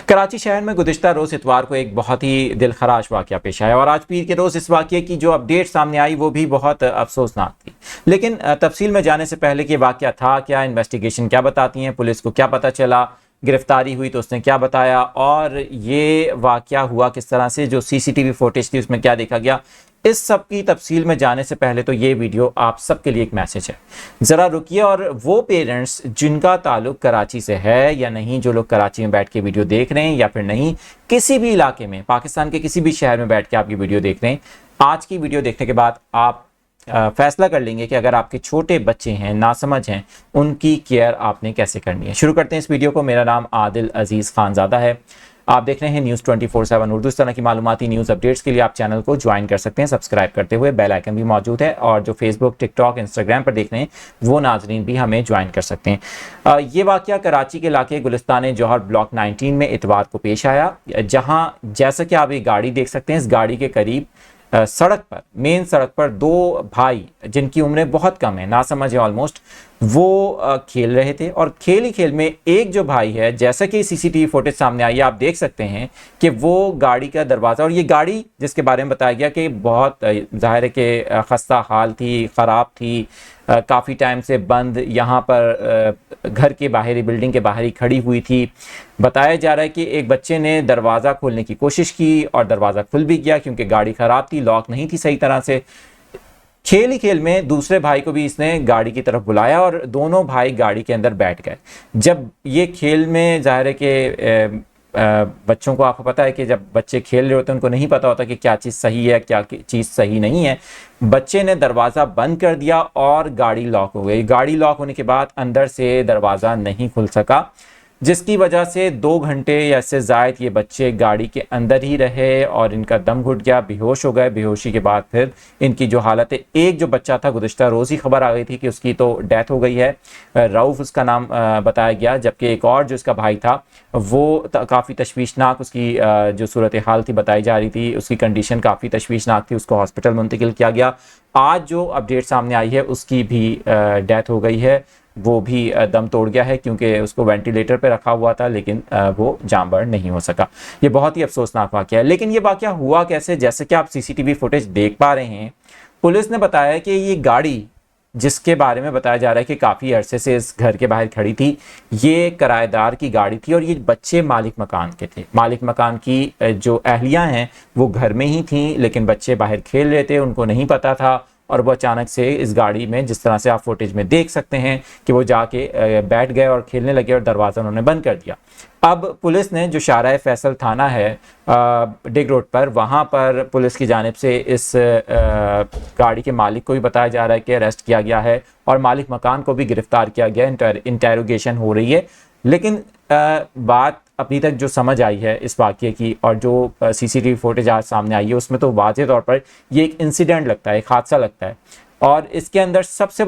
कराची शहर में गुज़िश्ता रोज़ इतवार को एक बहुत ही दिलखराश वाक़या पेश आया और आज पीर के रोज़ इस वाक़े की जो अपडेट सामने आई वो भी बहुत अफसोसनाक थी। लेकिन तफसील में जाने से पहले कि वाक़या था क्या, इन्वेस्टिगेशन क्या बताती हैं, पुलिस को क्या पता चला, गिरफ्तारी हुई तो उसने क्या बताया और ये वाक़या हुआ किस तरह से, जो सीसीटीवी फुटेज थी उसमें क्या देखा गया, इस सब की तफसील में जाने से पहले तो ये वीडियो आप सबके लिए एक मैसेज है। ज़रा रुकिए और वो पेरेंट्स जिनका ताल्लुक कराची से है या नहीं, जो लोग कराची में बैठ के वीडियो देख रहे हैं या फिर नहीं, किसी भी इलाके में, पाकिस्तान के किसी भी शहर में बैठ के आप ये वीडियो देख रहे हैं, आज की वीडियो देखने के बाद आप फैसला कर लेंगे कि अगर आपके छोटे बच्चे हैं, नासमझ हैं, उनकी केयर आपने कैसे करनी है। शुरू करते हैं इस वीडियो को। मेरा नाम आदिल अजीज़ खानज़ादा है। आप देख रहे हैं न्यूज़ 24/7 उर्दू। इस तरह की मालूमाती न्यूज़ अपडेट्स के लिए आप चैनल को ज्वाइन कर सकते हैं सब्सक्राइब करते हुए। बेल आइकन भी मौजूद है और जो फेसबुक, टिकटॉक, इंस्टाग्राम पर देख रहे हैं वो नाजरीन भी हमें ज्वाइन कर सकते हैं। ये वाक़या कराची के इलाके गुलिस्तान जौहर ब्लॉक 19 में इतवार को पेश आया, जहाँ जैसा कि आप ये गाड़ी देख सकते हैं, इस गाड़ी के करीब सड़क पर, मेन सड़क पर दो भाई जिनकी उम्रें बहुत कम है, नासमझ है ऑलमोस्ट, वो खेल रहे थे और खेल ही खेल में एक जो भाई है, जैसा कि सीसीटीवी फुटेज सामने आई है, आप देख सकते हैं कि वो गाड़ी का दरवाज़ा, और ये गाड़ी जिसके बारे में बताया गया कि बहुत ज़ाहिर है कि खस्ता हाल थी, ख़राब थी, काफ़ी टाइम से बंद यहाँ पर घर के बाहरी, बिल्डिंग के बाहर ही खड़ी हुई थी। बताया जा रहा है कि एक बच्चे ने दरवाज़ा खोलने की कोशिश की और दरवाज़ा खुल भी गया क्योंकि गाड़ी ख़राब थी, लॉक नहीं थी सही तरह से। खेल ही खेल में दूसरे भाई को भी इसने गाड़ी की तरफ बुलाया और दोनों भाई गाड़ी के अंदर बैठ गए। जब ये खेल में ज़ाहिर है कि बच्चों को, आपको पता है कि जब बच्चे खेल रहे होते हैं उनको नहीं पता होता कि क्या चीज़ सही है, क्या चीज़ सही नहीं है। बच्चे ने दरवाज़ा बंद कर दिया और गाड़ी लॉक हो गई। गाड़ी लॉक होने के बाद अंदर से दरवाज़ा नहीं खुल सका, जिसकी वजह से 2 घंटे या इससे ज़ायद ये बच्चे गाड़ी के अंदर ही रहे और इनका दम घुट गया, बेहोश हो गए। बेहोशी के बाद फिर इनकी जो हालत है, एक जो बच्चा था गुज़िश्ता रोज़ ही खबर आ गई थी कि उसकी तो डेथ हो गई है, रऊफ़ उसका नाम बताया गया, जबकि एक और जो इसका भाई था वो काफ़ी तशवीशनाक, उसकी जो सूरत हाल थी बताई जा रही थी, उसकी कंडीशन काफ़ी तशवीशनाक थी, उसको हॉस्पिटल मुंतकिल किया गया। आज जो अपडेट सामने आई है उसकी भी डेथ हो गई है, वो भी दम तोड़ गया है क्योंकि उसको वेंटिलेटर पे रखा हुआ था, लेकिन वो जांबर नहीं हो सका। ये बहुत ही अफसोसनाक वाक़या है। लेकिन ये वाक़या हुआ कैसे? जैसे कि आप सीसीटीवी फुटेज देख पा रहे हैं, पुलिस ने बताया कि ये गाड़ी, जिसके बारे में बताया जा रहा है कि काफ़ी अरसे से इस घर के बाहर खड़ी थी, ये किराएदार की गाड़ी थी और ये बच्चे मालिक मकान के थे। मालिक मकान की जो अहलियाँ हैं वो घर में ही थीं, लेकिन बच्चे बाहर खेल रहे थे, उनको नहीं पता था और वो अचानक से इस गाड़ी में, जिस तरह से आप फुटेज में देख सकते हैं कि वो जाके बैठ गए और खेलने लगे और दरवाज़ा उन्होंने बंद कर दिया। अब पुलिस ने, जो शाहराह फैसल थाना है डिग रोड पर, वहाँ पर पुलिस की जानिब से इस गाड़ी के मालिक को भी बताया जा रहा है कि अरेस्ट किया गया है और मालिक मकान को भी गिरफ्तार किया गया, इंटेरोगेशन हो रही है। लेकिन बात अभी तक जो समझ आई है इस वाक़े की और जो सीसीटीवी फुटेज आज सामने आई है, उसमें तो वाज़ेह तौर पर ये एक इंसिडेंट लगता है, एक हादसा लगता है। और इसके अंदर सबसे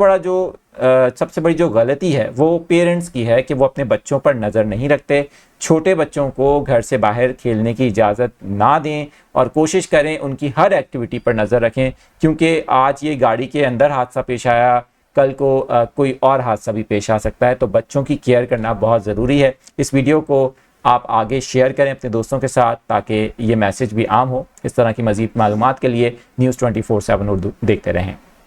बड़ी जो गलती है वो पेरेंट्स की है कि वो अपने बच्चों पर नज़र नहीं रखते, छोटे बच्चों को घर से बाहर खेलने की इजाज़त ना दें और कोशिश करें उनकी हर एक्टिविटी पर नज़र रखें, क्योंकि आज ये गाड़ी के अंदर हादसा पेश आया, कल को कोई और हादसा भी पेश आ सकता है। तो बच्चों की केयर करना बहुत ज़रूरी है। इस वीडियो को आप आगे शेयर करें अपने दोस्तों के साथ ताकि ये मैसेज भी आम हो। इस तरह की मज़ीद मालूमात के लिए न्यूज़ 24/7 उर्दू देखते रहें।